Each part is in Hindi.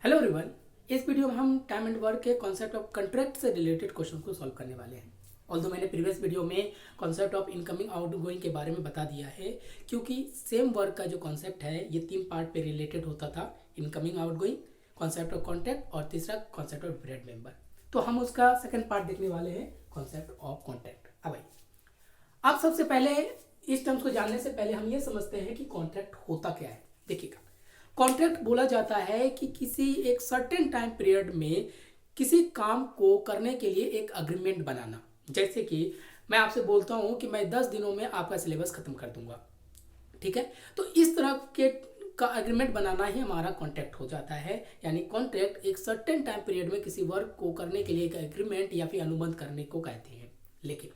Hello everyone. इस वीडियो में हम टाइम एंड वर्क के कॉन्सेप्ट ऑफ कॉन्ट्रैक्ट से रिलेटेड क्वेश्चन को सॉल्व करने वाले हैं। ऑल्दो मैंने प्रीवियस वीडियो में कॉन्सेप्ट ऑफ इनकमिंग आउटगोइंग के बारे में बता दिया है, क्योंकि सेम वर्क का जो कॉन्सेप्ट है ये 3 पार्ट पे रिलेटेड होता था। Incoming outgoing, concept of contact और तीसरा कॉन्सेप्ट ऑफ डिफरेंट मेंबर। तो हम उसका सेकंड पार्ट देखने वाले हैं, कॉन्सेप्ट ऑफ कॉन्टैक्ट। अब आइए, आप सबसे पहले इस टर्म्स को जानने से पहले हम ये समझते हैं कि कॉन्ट्रैक्ट होता क्या है। देखिएगा, कॉन्ट्रैक्ट बोला जाता है कि किसी एक सर्टेन टाइम पीरियड में किसी काम को करने के लिए एक अग्रीमेंट बनाना। जैसे कि मैं आपसे बोलता हूं कि मैं 10 दिनों में आपका सिलेबस खत्म कर दूंगा, ठीक है। तो इस तरह के का एग्रीमेंट बनाना ही हमारा कॉन्ट्रैक्ट हो जाता है। यानी कॉन्ट्रैक्ट एक सर्टेन टाइम पीरियड में किसी वर्क को करने के लिए एक एग्रीमेंट या फिर अनुबंध करने को कहते हैं। लेकिन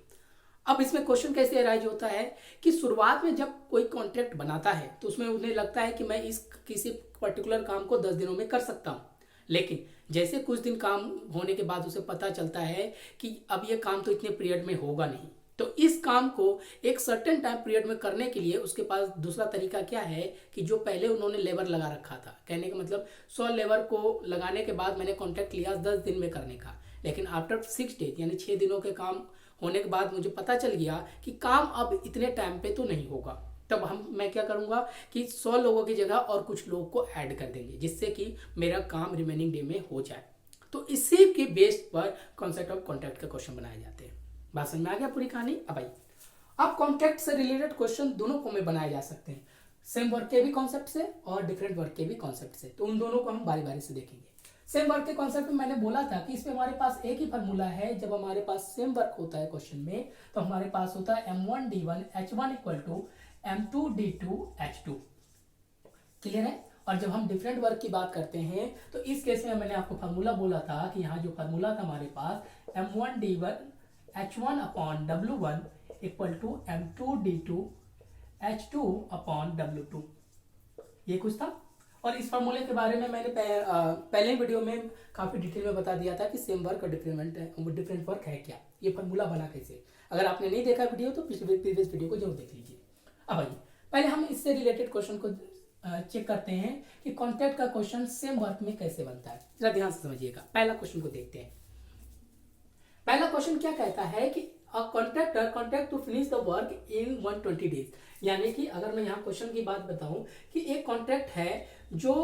अब इसमें क्वेश्चन कैसे अराइज होता है कि शुरुआत में जब कोई कॉन्ट्रैक्ट बनाता है तो उसमें उन्हें लगता है कि मैं इस किसी पर्टिकुलर काम को 10 दिनों में कर सकता हूँ। लेकिन जैसे कुछ दिन काम होने के बाद उसे पता चलता है कि अब ये काम तो इतने पीरियड में होगा नहीं, तो इस काम को एक सर्टेन टाइम पीरियड में करने के लिए उसके पास दूसरा तरीका क्या है कि जो पहले उन्होंने लेबर लगा रखा था, कहने का मतलब 100 लेबर को लगाने के बाद मैंने कॉन्ट्रैक्ट लिया 10 दिन में करने का, लेकिन आफ्टर 6 डेज यानी 6 दिनों के काम होने के बाद मुझे पता चल गया कि काम अब इतने टाइम पे तो नहीं होगा। तब मैं क्या करूंगा कि 100 लोगों की जगह और कुछ लोगों को ऐड कर देंगे, जिससे कि मेरा काम रिमेनिंग डे में हो जाए। तो इसी के बेस पर कॉन्सेप्ट ऑफ कॉन्ट्रैक्ट के क्वेश्चन बनाए जाते हैं। बात समझ में आ गया पूरी कहानी। अब आइए, अब कॉन्ट्रैक्ट से रिलेटेड क्वेश्चन दोनों को में बनाए जा सकते हैं, सेम वर्क के भी कॉन्सेप्ट से और डिफरेंट वर्क के भी कॉन्सेप्ट से। तो उन दोनों को हम बारी बारी से देखेंगे। सेम वर्क के कॉन्सेप्ट में मैंने बोला था कि इसमें हमारे पास एक ही फार्मूला है। जब हमारे पास सेम वर्क होता है क्वेश्चन में, तो हमारे पास होता है m1d1h1 equal to m2d2h2। Clear है। और जब हम डिफरेंट वर्क की बात करते हैं तो इस केस में मैंने आपको फार्मूला बोला था कि यहाँ जो फार्मूला था हमारे पास m1d1h1 upon w1 equal to m2d2h2 upon w2, ये कुछ था। और इस फार्मूले के बारे में मैंने पहले वीडियो में काफी डिटेल में बता दिया था कि सेम वर्क और डिफरेंट वर्क है क्या, ये फार्मूला बना कैसे। अगर आपने नहीं देखा वीडियो तो प्रीवियस वीडियो को जरूर देख लीजिए। अब आइए, पहले हम इससे रिलेटेड क्वेश्चन को चेक करते हैं कि कॉन्ट्रैक्ट का क्वेश्चन सेम वर्क में कैसे बनता है। जरा ध्यान से समझिएगा, पहला क्वेश्चन को देखते हैं। पहला क्वेश्चन क्या कहता है कि a contractor contract to finish the work in 120 days. यानी कि अगर मैं यहाँ क्वेश्चन की बात बताऊं कि एक कॉन्ट्रैक्ट है, जो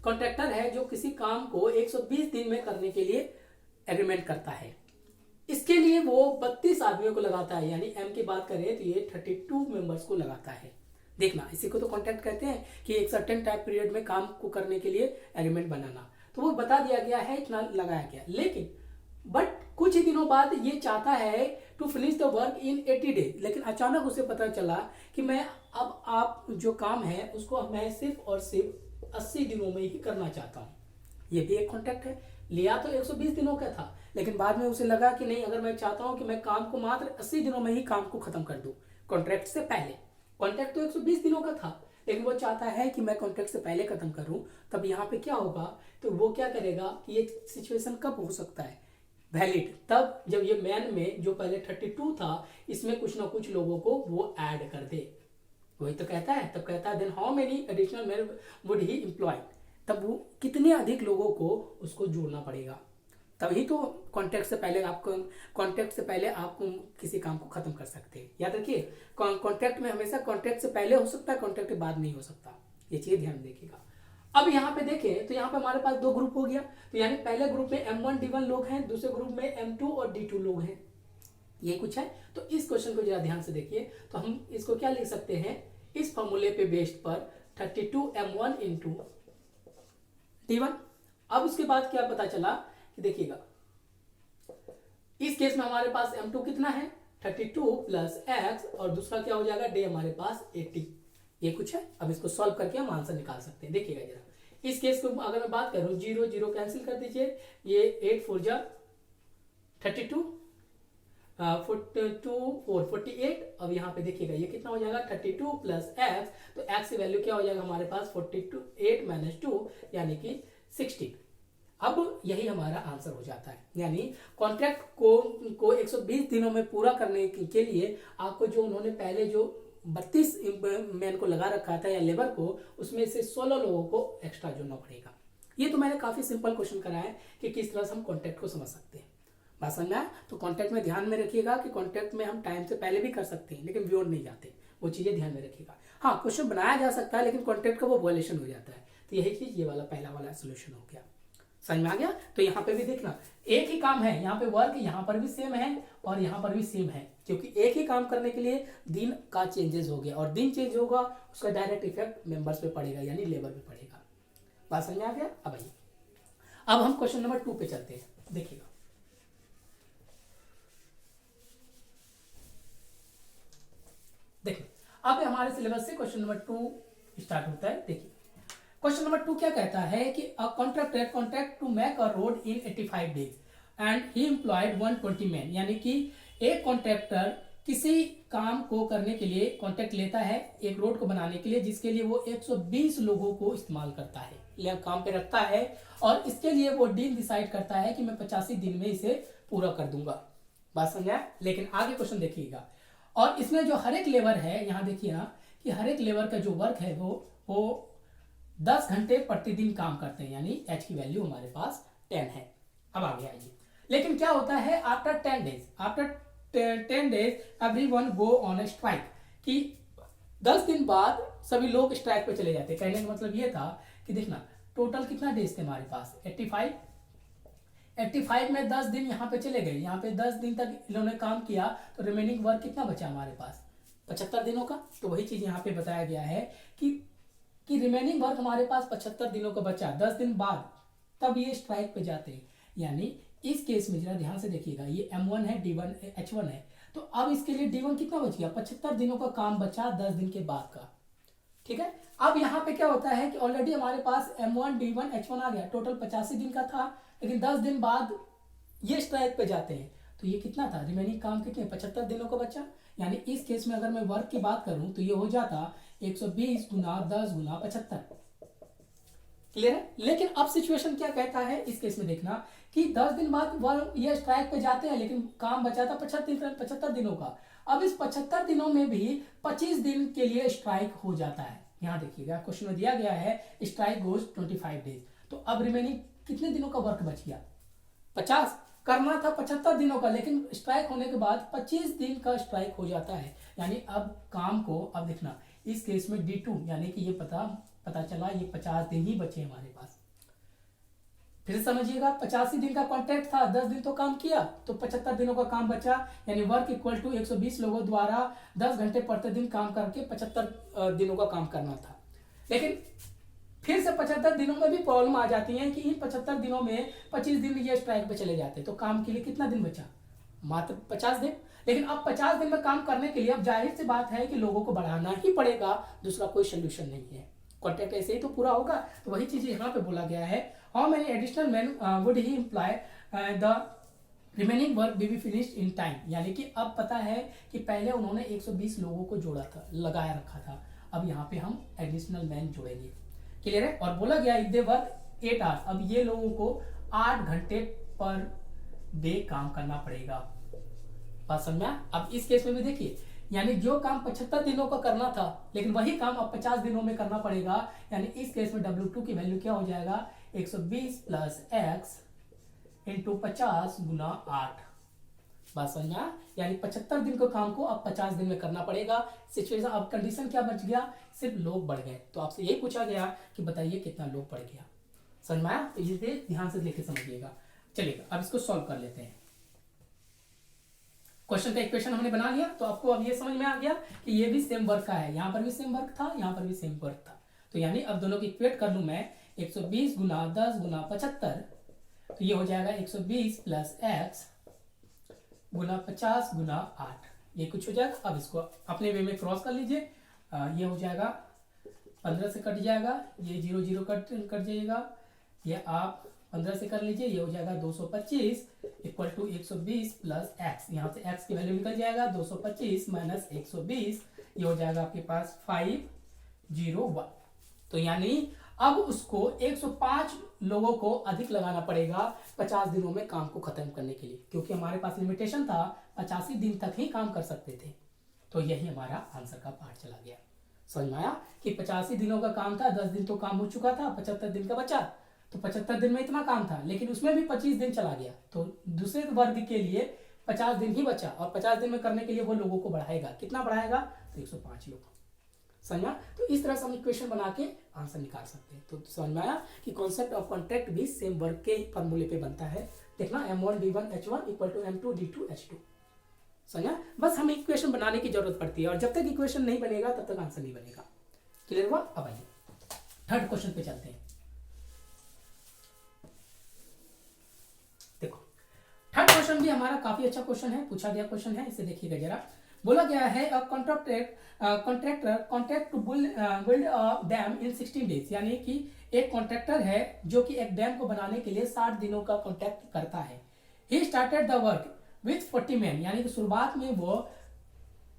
कॉन्ट्रैक्टर है जो किसी काम को 120 दिन में करने के लिए एग्रीमेंट करता है। इसके लिए वो 32 आदमियों को लगाता है, यानी एम की बात करें तो ये 32 मेंबर्स को लगाता है। देखना, इसी को तो कॉन्ट्रैक्ट कहते हैं कि एक सर्टेन टाइम पीरियड में काम को करने के लिए एग्रीमेंट बनाना। तो वो बता दिया गया है, इतना लगाया गया। लेकिन बट कुछ ही दिनों बाद ये चाहता है to finish the work in 80 days. लेकिन अचानक उसे पता चला कि मैं अब आप जो काम है उसको मैं सिर्फ और सिर्फ 80 दिनों में ही करना चाहता हूँ। ये भी एक कॉन्ट्रैक्ट है। लिया तो 120 दिनों का था, लेकिन बाद में उसे लगा कि नहीं, अगर मैं चाहता हूँ कि मैं काम को मात्र 80 दिनों में ही काम को खत्म कर दूं कॉन्ट्रैक्ट से पहले। कॉन्ट्रैक्ट तो 120 दिनों का था, लेकिन वो चाहता है कि मैं कॉन्ट्रैक्ट से पहले खत्म करूं। तब यहाँ पे क्या होगा, तो वो क्या करेगा कि ये सिचुएशन कब हो सकता है वैलिड, तब जब ये मैन में जो पहले 32 था इसमें कुछ ना कुछ लोगों को वो ऐड कर दे। वही तो कहता है, तब कहता है then how many additional man would he employ. तब वो कितने अधिक लोगों को उसको जोड़ना पड़ेगा, तभी तो कॉन्ट्रैक्ट से पहले आप किसी काम को खत्म कर सकते हैं। याद रखिए, कॉन्ट्रैक्ट में हमेशा कॉन्ट्रैक्ट से पहले हो सकता है, कॉन्ट्रैक्ट के बाद नहीं हो सकता। ये चीज ध्यान देखिएगा। अब यहाँ पे देखें तो यहाँ पे हमारे पास 2 ग्रुप हो गया। तो यानी पहले ग्रुप में m1d1 लोग हैं, दूसरे ग्रुप में m2 और d2 लोग हैं। ये कुछ है। तो इस क्वेश्चन को जरा ध्यान से देखिए। तो हम इसको क्या लिख सकते हैं, इस फॉर्मूले पे बेस्ड पर 32m1 इंटू d1। अब उसके बाद क्या पता चला कि देखिएगा, इस केस में हमारे पास m2 कितना है 32 प्लस x, और दूसरा क्या हो जाएगा डे हमारे पास 80। ये कुछ है। अब इसको सॉल्व करके हम आंसर निकाल सकते हैं। देखिएगा जरा, इस केस को अगर मैं बात करूं, 0 0 कैंसिल कर दीजिए, ये 8 4 जा 32, 4 48। अब यहाँ पे देखिएगा ये कितना हो जाएगा 32 प्लस x, तो x की वैल्यू क्या हो जाएगा हमारे पास 42, 8 माइनस 2 यानी कि 16। अब यही हमारा आंसर हो जाता है। यानी कॉन्ट्रैक्ट को 120 दिनों में पूरा करने के लिए आपको जो उन्होंने पहले जो 32 मैन को लगा रखा था या लेबर को, उसमें से 16 लोगों को एक्स्ट्रा जोड़ना पड़ेगा। ये तो मैंने काफ़ी सिंपल क्वेश्चन कराया है कि किस तरह से हम कॉन्टैक्ट को समझ सकते हैं। बात समझ में आया? तो कॉन्टैक्ट में ध्यान में रखिएगा कि कॉन्टैक्ट में हम टाइम से पहले भी कर सकते हैं, लेकिन व्योर नहीं जाते, वो चीज़ें ध्यान में रखिएगा। हाँ, क्वेश्चन बनाया जा सकता है, लेकिन कॉन्टैक्ट का वो वायलेशन हो जाता है। तो यही चीज़, ये वाला पहला वाला सोल्यूशन हो गया। समझ में आ गया? तो यहाँ पे भी देखना एक ही काम है, यहाँ पे वर्क यहाँ पर भी सेम है और यहाँ पर भी सेम है, क्योंकि एक ही काम करने के लिए दिन का चेंजेस हो गया, और दिन चेंज होगा उसका डायरेक्ट इफेक्ट मेंबर्स पे पड़ेगा, यानी लेबर पे पड़ेगा। बात समझ में आ गया? अब आइए, अब हम क्वेश्चन नंबर 2 पे चलते हैं। देखिएगा, देखिए अब हमारे सिलेबस से क्वेश्चन नंबर 2 स्टार्ट होता है। देखिए क्वेश्चन नंबर 2 क्या कहता है कि a contractor contract to make a road in 85 days and he employed 120 man, यानी कि एक कॉन्ट्रैक्टर किसी काम को करने के लिए कॉन्ट्रैक्ट लेता है एक रोड को बनाने के लिए, जिसके लिए वो 120 लोगों को इस्तेमाल करता है या काम पे रखता है, और इसके लिए वो दिन डिसाइड करता है कि मैं 85 दिन में इसे पूरा कर दूंगा। बात समझा? लेकिन आगे क्वेश्चन देखिएगा, और इसमें जो हर एक लेबर है, यहाँ देखिए ना कि हर एक लेबर का जो वर्क है वो 10 घंटे प्रतिदिन काम करते हैं, यानी एच की वैल्यू हमारे पास 10 है। अब आगे आइए, लेकिन क्या होता है after 10 days everyone go on strike, कि 10 दिन बाद सभी लोग स्ट्राइक पे चले जाते हैं। कहने का मतलब ये था कि देखना टोटल कितना डेज थे हमारे पास, 85 में 10 दिन यहाँ पे चले गए, यहाँ पे 10 दिन तक इन्होंने काम किया, तो रिमेनिंग वर्क कितना बचा हमारे पास, 75 दिनों का। तो वही चीज यहाँ पे बताया गया है कि रिमेनिंग वर्क हमारे पास 75 दिनों का बचा, 10 दिन बाद तब ये स्ट्राइक पे जाते हैं। यानी इस केस में जरा ध्यान से देखिएगा, ये M1 है, D1 H1 है, तो अब इसके लिए D1 कितना बच गया, 75 दिनों का काम बचा 10 दिन के बाद का। ठीक है, अब यहाँ पे क्या होता है कि ऑलरेडी हमारे पास M1 D1 H1 आ गया, टोटल 85 दिन का था, लेकिन 10 दिन बाद ये स्ट्राइक पे जाते हैं, तो ये कितना था, रिमेनिंग काम कितने, 75 दिनों का बचा। यानी इस केस में अगर मैं वर्क की बात करूं तो ये हो जाता 120 गुना 10 गुना 75। क्लियर है? लेकिन अब सिचुएशन क्या कहता है इस केस में, देखना कि 10 दिन बाद वह ये स्ट्राइक पे जाते हैं, लेकिन काम बचा था 75 दिनों का। अब इस 75 दिनों में भी 25 दिन के लिए स्ट्राइक हो जाता है। यहाँ देखिएगा क्वेश्चन में दिया गया है स्ट्राइक गोज 25 डेज, तो अब रिमेनिंग कितने दिनों का वर्क बच गया, 50 करना था 75 दिनों का, लेकिन स्ट्राइक होने के बाद 25 दिन का स्ट्राइक हो जाता है। यानी अब काम को, अब देखना इस केस में D2, यानी कि ये पता चला ये 50 दिन ही बचे हमारे पास। फिर समझिएगा 85 दिन का कॉन्ट्रैक्ट था, 10 दिन तो काम किया, तो 75 दिनों का काम बचा, यानी वर्क इक्वल टू 120 लोगों द्वारा 10 घंटे प्रतिदिन काम करके 75 दिनों का काम करना था। लेकिन फिर से 75 दिनों में भी प्रॉब्लम आ जाती है कि इन 75 दिनों में 25 दिन ये स्ट्राइक पे चले जाते हैं, तो काम के लिए कितना दिन बचा, मात्र 50 दिन। लेकिन अब 50 दिन में काम करने के लिए अब जाहिर सी बात है कि लोगों को बढ़ाना ही पड़ेगा, दूसरा कोई सोल्यूशन नहीं है, कॉन्ट्रैक्ट ऐसे ही तो पूरा होगा। तो वही चीज यहाँ पे बोला गया है, how many additional man would he employ the remaining work be finished in time, यानी कि अब पता है कि पहले उन्होंने 120 लोगों को जोड़ा था, लगाया रखा था, अब यहाँ पे हम एडिशनल मैन जोड़ेंगे। क्लियर है? और बोला गया इफ दे वर्क 8 आवर्स, अब ये लोगों को 8 घंटे पर डे काम करना पड़ेगा। बात समझा? अब इस केस में भी देखिए, यानी जो काम 75 दिनों का करना था, लेकिन वही काम अब 50 दिनों में करना पड़ेगा। यानी इस केस में W2 की वैल्यू क्या हो जाएगा, 120 प्लस x इंटू 50 गुना 8। बात समझा? यानी 75 दिन के काम को अब 50 दिन में करना पड़ेगा। सिचुएशन, अब कंडीशन क्या बच गया, सिर्फ लोग बढ़ गए, तो आपसे यही पूछा गया कि बताइए कितना लोग बढ़ गया। समझ में आया? तो इसे ध्यान से लेके समझिएगा। चलिए अब इसको सॉल्व कर लेते हैं। क्वेश्चन का इक्वेशन हमने बना लिया, तो आपको अब ये समझ में आ गया कि ये भी सेम वर्क का है, यहाँ पर भी सेम वर्क था, यहाँ पर भी सेम वर्क था। तो यानी अब दोनों की इक्वेट कर लूं मैं, 120 गुना 10 गुना 75, तो ये हो जाएगा 120 प्लस x गुना 50 गुना 8, ये कुछ हो जाएगा। अब इसको अपने वे में क्रॉस कर लीजिए, ये हो जाएगा 15 से कट जाएगा, ये 0 0 कट जाएगा, ये आप 15 से कर लीजिए, ये हो जाएगा 225 इक्वल टू 120 प्लस एक्स, यहाँ से x की वैल्यू निकल जाएगा 225 माइनस 120, ये हो जाएगा आपके पास 501। तो यानी अब उसको 105 लोगों को अधिक लगाना पड़ेगा 50 दिनों में काम को खत्म करने के लिए, क्योंकि हमारे पास लिमिटेशन था 85 दिन तक ही काम कर सकते थे। तो यही हमारा आंसर का पार्ट चला गया। समझ में आया कि 85 दिनों का काम था, 10 दिन तो काम हो चुका था, 75 दिन का बचा, तो 75 दिन में इतना काम था, लेकिन उसमें भी 25 दिन चला गया, तो दूसरे वर्ग के लिए 50 दिन ही बचा, और 50 दिन में करने के लिए वो लोगों को बढ़ाएगा, कितना बढ़ाएगा, तो 105 लोग। समझा? तो इस तरह से हम इक्वेशन बना के आंसर निकाल सकते हैं। तो समझ में आया कि कॉन्सेप्ट ऑफ कॉन्ट्रैक्ट भी सेम वर्क के ही फॉर्मूले पे बनता है। देखना M1D1H1 इक्वल टू M2D2H2। समझा? बस हमें इक्वेशन बनाने की जरूरत पड़ती है, और जब तक इक्वेशन नहीं बनेगा तब तक आंसर नहीं बनेगा। क्लियर हुआ? अब आइए थर्ड क्वेश्चन पे चलते हैं। देखो थर्ड क्वेश्चन भी हमारा काफी अच्छा क्वेश्चन है, पूछा गया क्वेश्चन है, इसे देखिएगा जरा। बोला गया है contractor contract to build dam in 16 days, यानी कि एक कॉन्ट्रैक्टर है जो कि एक डैम को बनाने के लिए 60 दिनों का कॉन्ट्रैक्ट करता है। He started the work with 40 man, यानी कि शुरुआत में वो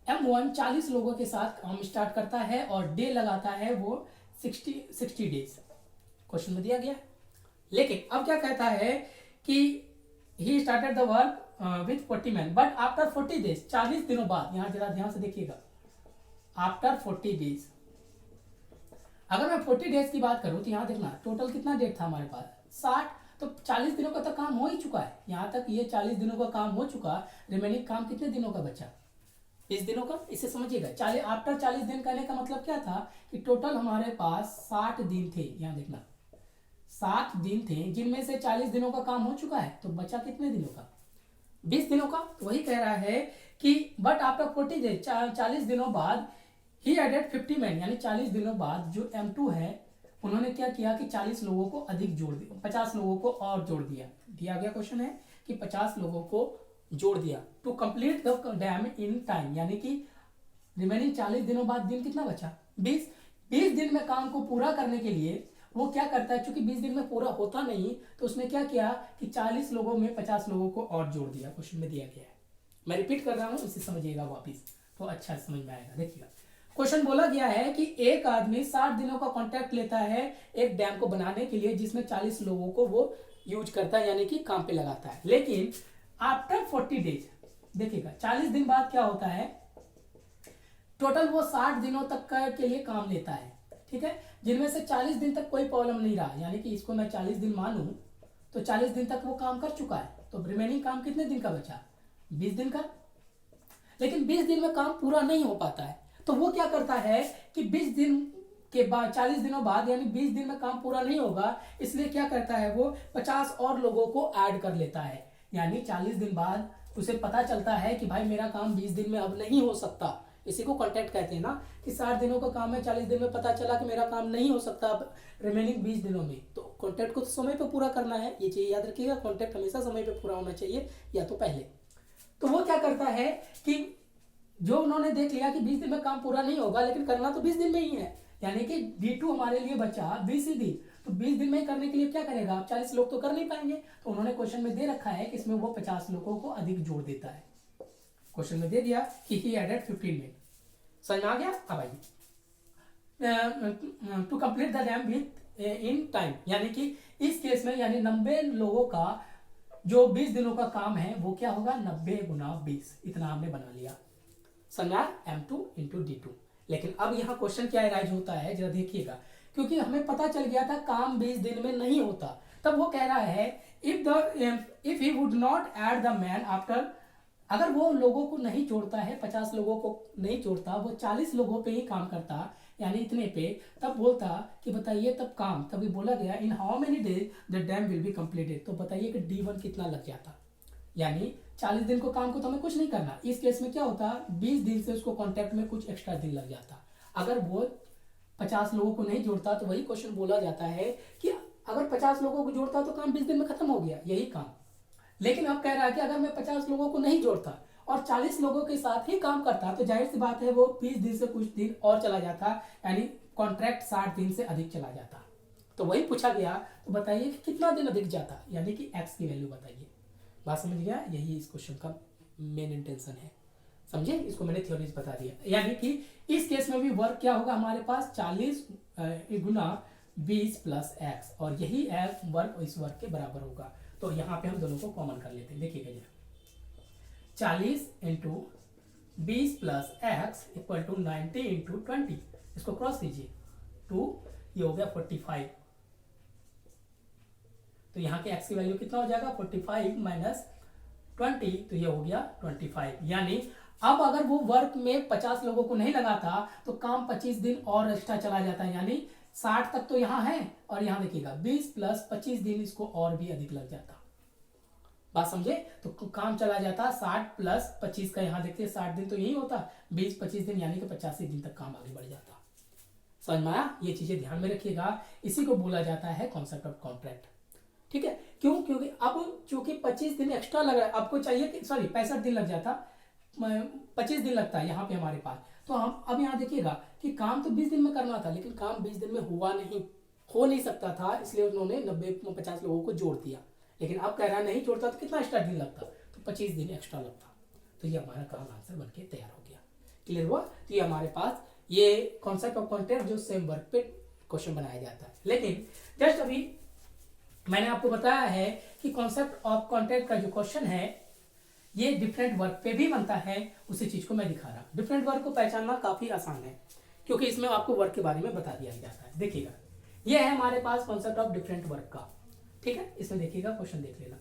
M1 40 लोगों के साथ काम स्टार्ट करता है और डे लगाता है वो 60 डेज, क्वेश्चन में दिया गया। लेकिन अब क्या कहता है कि he started the work with 40 man but after 40 days, 40 दिनों बाद, यहां जरा ध्यान से देखिएगा, आफ्टर 40 डेज। अगर मैं 40 डेज की बात करूं तो यहां देखना टोटल कितना डेट था हमारे पास, 60, तो 40 दिनों का तो काम हो ही चुका है, यहां तक ये 40 दिनों का काम हो चुका, रिमेनिंग काम कितने दिनों का बचा, 20 दिनों का। इसे समझिएगा, 40 आफ्टर 40 दिन कहने का मतलब क्या था कि टोटल हमारे पास 60 दिन थे, यहां देखना 60 दिन थे, जिनमें से 40 दिनों का काम हो चुका है, तो बचा कितने दिनों का, 20 दिनों का। तो वही कह रहा है कि बट आफ्टर 40 डेज, 40 दिनों बाद ही एडेड 50 मैन, यानी 40 दिनों बाद जो M2 है उन्होंने क्या किया कि 40 लोगों को अधिक जोड़ दिया, 50 लोगों को और जोड़ दिया। दिया गया क्वेश्चन है कि 50 लोगों को जोड़ दिया to complete the dam in time, यानी कि रिमेनिंग 40 दिनों बाद दिन कितना बचा, 20 दिन में काम को पूरा करने के लिए वो क्या करता है, चूंकि 20 दिन में पूरा होता नहीं तो उसने क्या किया कि 40 लोगों में 50 लोगों को और जोड़ दिया, क्वेश्चन में दिया गया है। मैं रिपीट कर रहा हूं, इसे समझिएगा वापिस तो अच्छा समझ में आएगा। देखिएगा क्वेश्चन बोला गया है कि एक आदमी 60 दिनों का कॉन्ट्रैक्ट लेता है एक डैम को बनाने के लिए, जिसमें 40 लोगों को वो यूज करता है, यानी कि काम पे लगाता है। लेकिन आफ्टर 40 डेज, देखिएगा 40 दिन बाद क्या होता है, टोटल वो 60 दिनों तक के लिए काम लेता है, ठीक है, जिनमें से 40 दिन तक कोई प्रॉब्लम नहीं रहा, यानी कि इसको मैं 40 दिन मानूं तो 40 दिन तक वो काम कर चुका है, तो रिमेनिंग काम कितने दिन का बचा, 20 दिन का। लेकिन 20 दिन में काम पूरा नहीं हो पाता है, तो वो क्या करता है कि 20 दिन के बाद, 40 दिनों बाद, यानी 20 दिन में काम पूरा नहीं होगा, इसलिए क्या करता है वो 50 और लोगों को ऐड कर लेता है, यानी 40 दिन बाद उसे पता चलता है कि भाई मेरा काम 20 दिन में अब नहीं हो सकता, इसी को कॉन्ट्रैक्ट कहते हैं ना, कि 60 दिनों का काम है, 40 दिन में पता चला कि मेरा काम नहीं हो सकता अब रिमेनिंग 20 दिनों में, तो कॉन्ट्रैक्ट को तो समय पे पूरा करना है, ये चीज याद रखिएगा, कॉन्ट्रैक्ट हमेशा समय पे पूरा होना चाहिए या तो पहले। तो वो क्या करता है कि जो उन्होंने देख लिया कि 20 दिन में काम पूरा नहीं होगा, लेकिन करना तो 20 दिन में ही है, यानी कि D2 हमारे लिए बचा 20 ही दिन, तो 20 दिन में ही करने के लिए क्या करेगा, 40 लोग तो कर नहीं पाएंगे, तो उन्होंने क्वेश्चन में दे रखा है कि इसमें वो 50 लोगों को अधिक जोड़ देता है, क्वेश्चन में दे दिया कि ही एडेड 15 में। समझ में आ गया? अब आइए to complete the dam within time, यानी कि इस केस में यानी 90 लोगों का जो 20 दिनों का काम है वो क्या होगा, 90 गुना 20, इतना हमने बना लिया, समझा, M2 इंटू D2। लेकिन अब यहाँ क्वेश्चन क्या राइज होता है जरा देखिएगा, क्योंकि हमें पता चल गया था काम 20 दिन में नहीं होता, तब वो कह रहा है if he would not add the man after, अगर वो लोगों को नहीं जोड़ता है, 50 लोगों को नहीं जोड़ता, वो 40 लोगों पे ही काम करता, यानी इतने पे, तब बोलता कि बताइए तब काम, तभी बोला गया in how many days the dam will be completed, तो बताइए कि D1 कितना लग जाता, यानी 40 दिन को काम को तो हमें कुछ नहीं करना, इस केस में क्या होता 20 दिन से उसको कॉन्ट्रैक्ट में कुछ एक्स्ट्रा दिन लग जाता, अगर वो 50 लोगों को नहीं जोड़ता तो वही क्वेश्चन बोला जाता है कि अगर 50 लोगों को जोड़ता तो काम 20 दिन में खत्म हो गया, यही काम। लेकिन अब कह रहा है कि अगर मैं 50 लोगों को नहीं जोड़ता और 40 लोगों के साथ ही काम करता, तो जाहिर सी बात है वो 20 दिन से कुछ दिन और चला जाता, यानी कॉन्ट्रैक्ट 60 दिन से अधिक चला जाता। तो वही पूछा गया, तो बताइए कि कितना दिन अधिक जाता, यानी कि x की वैल्यू बताइए। बात समझ गया? यही इस क्वेश्चन का मेन इंटेंशन है, समझे? इसको मैंने थ्योरीज बता दिया, यानी कि इस केस में भी वर्क क्या होगा हमारे पास 40 गुना 20 प्लस x, और यही वर्क इस वर्क के बराबर होगा। तो यहाँ पे हम दोनों को कॉमन कर लेते हैं, देखिएगा जरा, 40 into 20 plus x equal to 90 into 20, इसको क्रॉस कीजिए 2, ये हो गया 45, तो यहाँ के x की वैल्यू कितना हो जाएगा 45 माइनस 20, तो ये हो गया 25। यानी अब अगर वो वर्क में 50 लोगों को नहीं लगाता तो काम 25 दिन और एक्स्ट्रा चला जाता है, यानी 60 तक तो यहाँ है और यहाँ देखिएगा 20 प्लस 25 दिन इसको और भी अधिक लग जाता। बात समझे? तो काम चला जाता 60 प्लस 25 का, यहाँ देखते हैं 60 दिन तो यही होता, 20-25 दिन यानी कि 85 दिन तक काम आगे बढ़ जाता। समझ में आया? ये चीजें ध्यान में रखिएगा, इसी को बोला जाता है कॉन्सेप्ट ऑफ कॉन्ट्रैक्ट। ठीक है, क्यों? क्योंकि अब चूंकि 25 दिन एक्स्ट्रा लग रहा है, आपको चाहिए कि सॉरी 65 दिन लग जाता, 25 दिन लगता है यहाँ पे हमारे पास, तो हम अब यहाँ देखिएगा कि काम तो 20 दिन में करना था, लेकिन काम 20 दिन में हो नहीं सकता था, इसलिए उन्होंने 90-50 लोगों को जोड़ दिया। लेकिन अब कह रहा नहीं जोड़ता तो कितना एक्स्ट्रा दिन लगता, तो 25 दिन एक्स्ट्रा लगता। तो ये हमारा काम आंसर बनके तैयार हो गया। क्लियर हुआ? तो ये हमारे पास ये कॉन्सेप्ट ऑफ कॉन्ट्रैक्ट जो सेम वर्क पे क्वेश्चन बनाया जाता है। लेकिन जस्ट अभी मैंने आपको बताया है कि कॉन्सेप्ट ऑफ कॉन्ट्रैक्ट का जो क्वेश्चन है ये डिफरेंट वर्क पे भी बनता है, उसी चीज को मैं दिखा रहा हूं। डिफरेंट वर्क को पहचानना काफी आसान है क्योंकि इसमें आपको वर्क के बारे में बता दिया जाता है। देखिएगा, ये है हमारे पास कॉन्सेप्ट ऑफ डिफरेंट वर्क का। ठीक है, इसमें देखिएगा, क्वेश्चन देख लेना।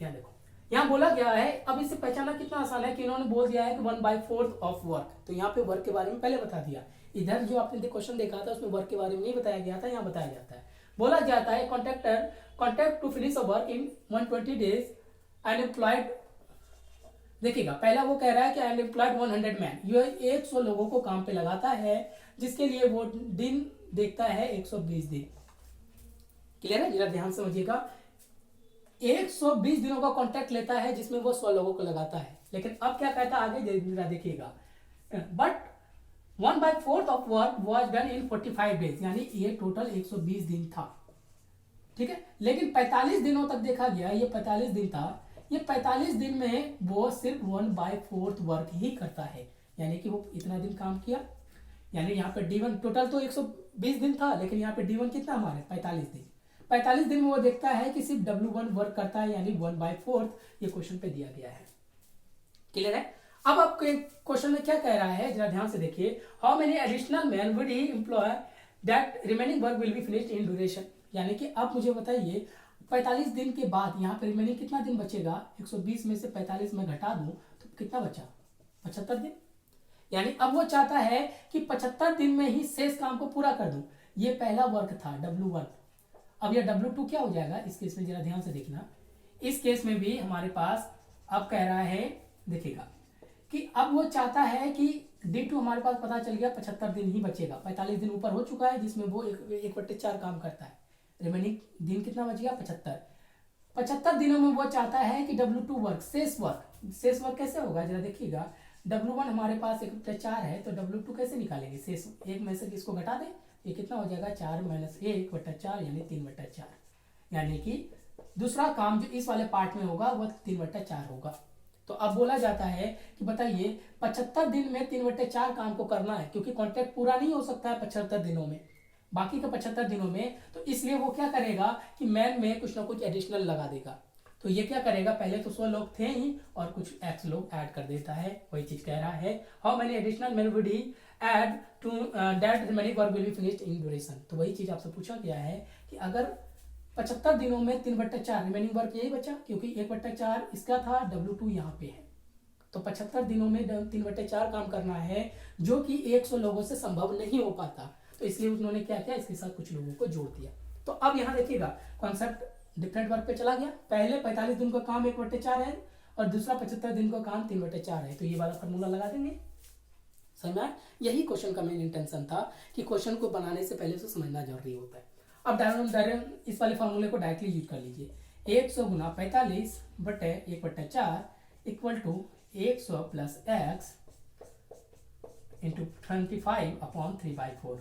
यहाँ देखो, यहाँ बोला गया है, अब इसे पहचानना कितना आसान है कि इन्होंने बोल दिया है कि 1/4 ऑफ वर्क। तो यहाँ पे वर्क के बारे में पहले बता दिया, इधर जो आपने क्वेश्चन देखा था उसमें वर्क के बारे में नहीं बताया गया था, यहाँ बताया जाता है। बोला जाता है contract to finish a work in 120 days and employed. देखिएगा, पहला वो कह रहा है कि एंड एम्प्लॉयड 100 मैन, ये 100 लोगों को काम पे लगाता है, जिसके लिए वो दिन देखता है 120 दिन। क्लियर है? जरा ध्यान से समझिएगा, 120 दिनों का कॉन्ट्रैक्ट लेता है जिसमें वो 100 लोगों को लगाता है। लेकिन अब क्या कहता है आगे, जरा देखिएगा, but 1/4 of work was done in 45 days, यानी ये टोटल 120 दिन था। ठीक है, लेकिन 45 दिनों तक देखा गया, ये 45 दिन था, ये 45 दिन में वो सिर्फ 1/4 वर्क ही करता है, यानी कि वो इतना दिन काम किया। यानी यहाँ पे D1 टोटल तो 120 दिन था, लेकिन यहाँ पे D1 कितना हमारे 45 दिन। 45 दिन में वो देखता है कि सिर्फ W1 वर्क करता है, यानी 1/4 ये क्वेश्चन पे दिया गया है। क्लियर है? अब आपके क्वेश्चन में क्या कह रहा है, जरा ध्यान से देखिए, how many additional man would he employ that remaining work will be finished in duration. यानी कि अब मुझे बताइए 45 दिन के बाद यहाँ पे रिमेनिंग कितना दिन बचेगा, 120 में से 45 में घटा दूं तो कितना बचा, 75 दिन। यानी अब वो चाहता है कि 75 दिन में ही शेष काम को पूरा कर दूं। ये पहला वर्क था W1, अब यह W2 क्या हो जाएगा इस केस में, जरा ध्यान से देखना। इस केस में भी हमारे पास अब कह रहा है, देखिएगा कि अब वो चाहता है कि D2 हमारे पास पता चल गया 75 दिन ही बचेगा, 45 दिन ऊपर हो चुका है जिसमें वो 1/4 काम करता है, रिमेनिंग दिन कितना बच गया 75 दिनों में वो चाहता है कि W2 वर्क शेष वर्क कैसे होगा, जरा देखिएगा, W1 हमारे पास 1/4 है, तो W2 कैसे निकालेंगे, शेष एक में से किसको घटा दें, ये कितना हो जाएगा 4 - 1/4 यानी 3/4, यानी कि दूसरा काम जो इस वाले पार्ट में होगा वह 3/4 होगा। तो अब बोला जाता है कि बताइए 75 दिन में 3/4 काम को करना है, क्योंकि कॉन्ट्रैक्ट पूरा नहीं हो सकता है 75 दिनों में, बाकी का 75 दिनों में, तो इसलिए वो क्या करेगा कि मैन में कुछ ना कुछ एडिशनल लगा देगा। तो ये क्या करेगा, पहले तो 100 लोग थे ही और कुछ एक्स लोग ऐड कर देता है, वही चीज कह रहा है, how many additional man would he add to that remaining work will be finished in duration. तो वही चीज आपसे पूछा गया है कि अगर 75 दिनों में 3/4 रिमेनिंग वर्क यही बचा, क्योंकि 1/4 इसका था, W2 यहाँ पे है, तो 75 दिनों में 3/4 काम करना है, जो कि 100 लोगों से संभव नहीं हो पाता, तो इसलिए उन्होंने क्या किया, इसके साथ कुछ लोगों को जोड़ दिया। तो अब यहाँ देखिएगा कॉन्सेप्ट डिफरेंट वर्क पे चला गया, पहले 45 दिन का काम 1/4 है और दूसरा 75 दिन का काम 3/4 है, तो ये वाला फार्मूला लगा देंगे। समझ, यही क्वेश्चन का मेन इंटेंशन था कि क्वेश्चन को बनाने से पहले तो समझना जरूरी होता है। अब डायरेक्ट इस वाले फार्मूले को डायरेक्टली यूज कर लीजिए, 100 × 45 बटे 1/4 equal to 100 plus x into 25/3/4।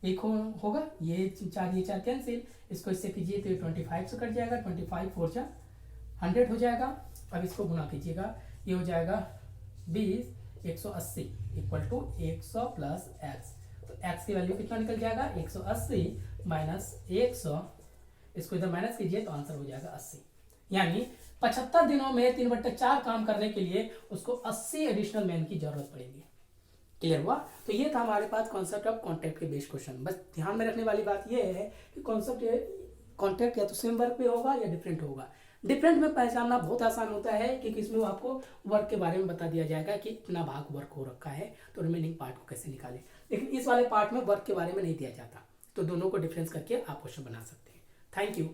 एक होगा, ये 4 कैंसिल, इसको इससे कीजिए तो ये 25 से कट जाएगा, 25 4 जा 100 हो जाएगा। अब इसको गुना कीजिएगा, ये हो जाएगा 20 180 इक्वल टू 100 प्लस x। तो x की वैल्यू कितना निकल जाएगा, 180 माइनस 100, इसको इधर माइनस कीजिए तो आंसर हो जाएगा 80। यानी 75 दिनों में 3/4 काम करने के लिए उसको 80 एडिशनल मैन की जरूरत पड़ेगी। क्लियर हुआ? तो ये था हमारे पास कॉन्सेप्ट ऑफ कॉन्ट्रैक्ट के बेस्ड क्वेश्चन। बस ध्यान में रखने वाली बात ये है कि कॉन्सेप्ट कॉन्टेक्ट या तो सेम वर्क पे होगा या डिफरेंट होगा। डिफरेंट में पहचानना बहुत आसान होता है क्योंकि इसमें आपको वर्क के बारे में बता दिया जाएगा कि इतना भाग वर्क हो रखा है तो रिमेनिंग पार्ट को कैसे निकालें। लेकिन इस वाले पार्ट में वर्क के बारे में नहीं दिया जाता, तो दोनों को डिफरेंस करके आप क्वेश्चन बना सकते हैं। Thank you.